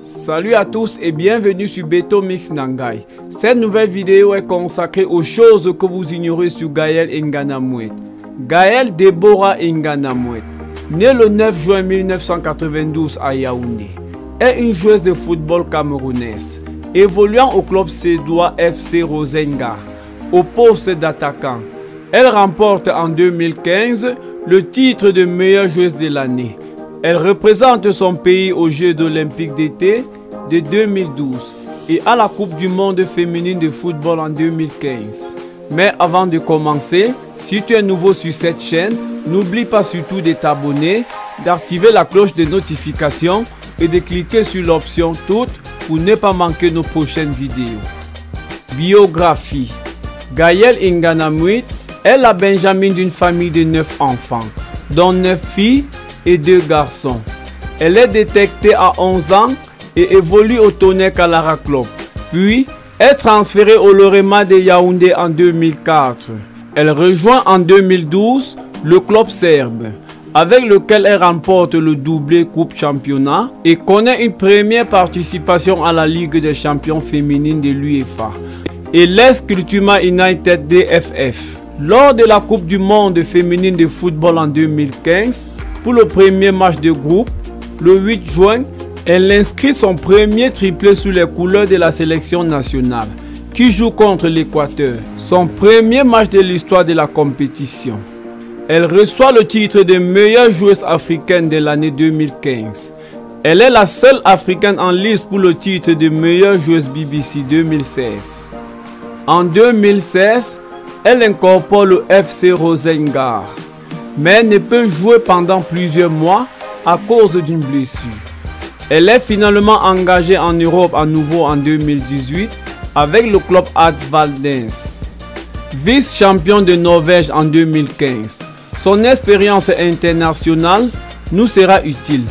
Salut à tous et bienvenue sur Beto Mix Nangai. Cette nouvelle vidéo est consacrée aux choses que vous ignorez sur Gaëlle Nganamouet. Gaëlle Deborah Nganamouet, née le 9 juin 1992 à Yaoundé, est une joueuse de football camerounaise, évoluant au club sédois FC Rosenga, au poste d'attaquant. Elle remporte en 2015 le titre de meilleure joueuse de l'année. Elle représente son pays aux Jeux olympiques d'été de 2012 et à la Coupe du monde féminine de football en 2015. Mais avant de commencer, si tu es nouveau sur cette chaîne, n'oublie pas surtout de t'abonner, d'activer la cloche de notification et de cliquer sur l'option toutes pour ne pas manquer nos prochaines vidéos. Biographie. Gaëlle Nganamouet est la benjamine d'une famille de 9 enfants, dont 9 filles et 2 garçons. Elle est détectée à 11 ans et évolue au Tonnerre Kalara Club. Puis est transférée au Lorema de Yaoundé en 2004. Elle rejoint en 2012 le club serbe, avec lequel elle remporte le doublé Coupe Championnat et connaît une première participation à la Ligue des champions féminines de l'UEFA et l'Est Cultuma United DFF. Lors de la Coupe du monde féminine de football en 2015, pour le premier match de groupe, le 8 juin, elle inscrit son premier triplé sous les couleurs de la sélection nationale, qui joue contre l'Équateur, son premier match de l'histoire de la compétition. Elle reçoit le titre de meilleure joueuse africaine de l'année 2015. Elle est la seule africaine en liste pour le titre de meilleure joueuse BBC 2016. En 2016, elle incorpore le FC Rosenga, mais ne peut jouer pendant plusieurs mois à cause d'une blessure. Elle est finalement engagée en Europe à nouveau en 2018 avec le club Advaldens. Vice-champion de Norvège en 2015, son expérience internationale nous sera utile.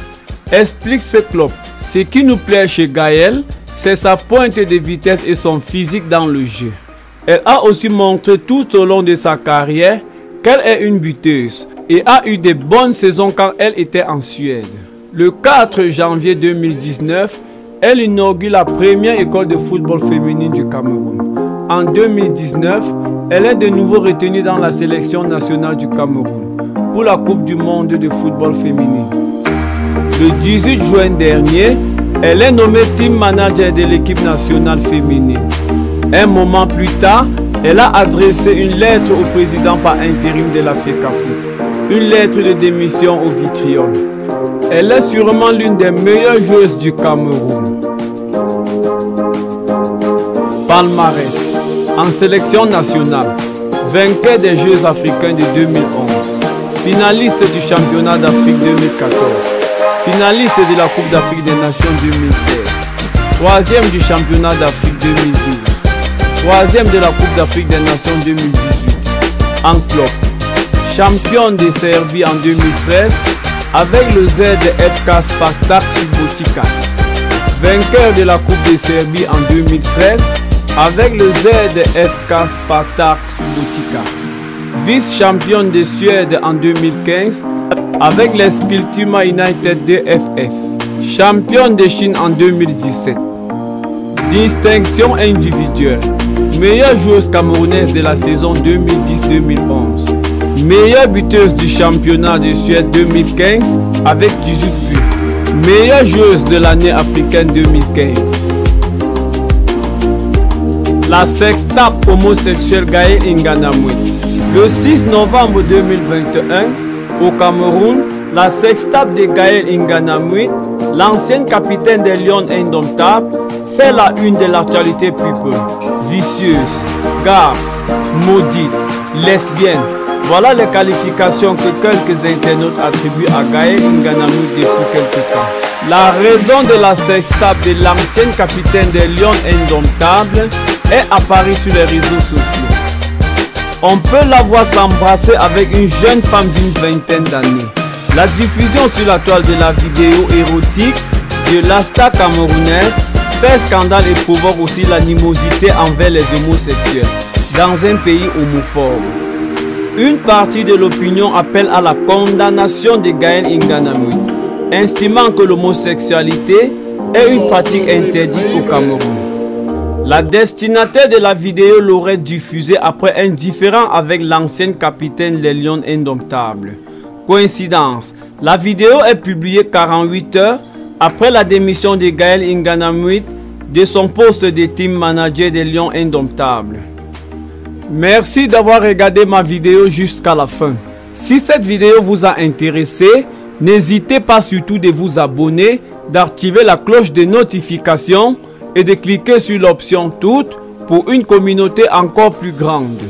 Explique ce club. Ce qui nous plaît chez Gaëlle, c'est sa pointe de vitesse et son physique dans le jeu. Elle a aussi montré tout au long de sa carrière qu'elle est une buteuse et a eu de bonnes saisons quand elle était en Suède. Le 4 janvier 2019, elle inaugure la première école de football féminine du Cameroun. En 2019, elle est de nouveau retenue dans la sélection nationale du Cameroun pour la Coupe du monde de football féminine. Le 18 juin dernier, elle est nommée team manager de l'équipe nationale féminine. Un moment plus tard, elle a adressé une lettre au président par intérim de la FECAFOOT, une lettre de démission au vitriol. Elle est sûrement l'une des meilleures joueuses du Cameroun. Palmarès. En sélection nationale, vainqueur des Jeux africains de 2011, finaliste du championnat d'Afrique 2014, finaliste de la Coupe d'Afrique des Nations 2016, troisième du championnat d'Afrique 2012, troisième de la Coupe d'Afrique des Nations 2018, en club, championne de Serbie en 2013 avec le ZFK Spartak Subotica, vainqueur de la Coupe de Serbie en 2013 avec le ZFK Spartak Subotica, vice-championne de Suède en 2015 avec l'Est Cultuma United DFF, championne de Chine en 2017. Distinction individuelle. Meilleure joueuse camerounaise de la saison 2010-2011. Meilleure buteuse du championnat de Suède 2015 avec 18 buts. Meilleure joueuse de l'année africaine 2015. La sextape homosexuelle Gaëlle Nganamouet. Le 6 novembre 2021, au Cameroun, la sextape de Gaëlle Nganamouet, l'ancienne capitaine des Lions Indomptables, fait la une de l'actualité people. Vicieuse, garce, maudite, lesbienne. Voilà les qualifications que quelques internautes attribuent à Gaëlle Nganamouet depuis quelques temps. La raison de la sextape de l'ancienne capitaine des Lions Indomptables est apparue sur les réseaux sociaux. On peut la voir s'embrasser avec une jeune femme d'une vingtaine d'années. La diffusion sur la toile de la vidéo érotique de la star camerounaise fait scandale et provoque aussi l'animosité envers les homosexuels dans un pays homophobe. Une partie de l'opinion appelle à la condamnation de Gaël Nganamouit, estimant que l'homosexualité est une pratique interdite au Cameroun. La destinataire de la vidéo l'aurait diffusée après un différend avec l'ancienne capitaine des Lions Indomptables. Coïncidence, la vidéo est publiée 48 heures après la démission de Gaël Nganamouit de son poste de team manager des Lions Indomptables. Merci d'avoir regardé ma vidéo jusqu'à la fin. Si cette vidéo vous a intéressé, n'hésitez pas surtout de vous abonner, d'activer la cloche de notification et de cliquer sur l'option toutes pour une communauté encore plus grande.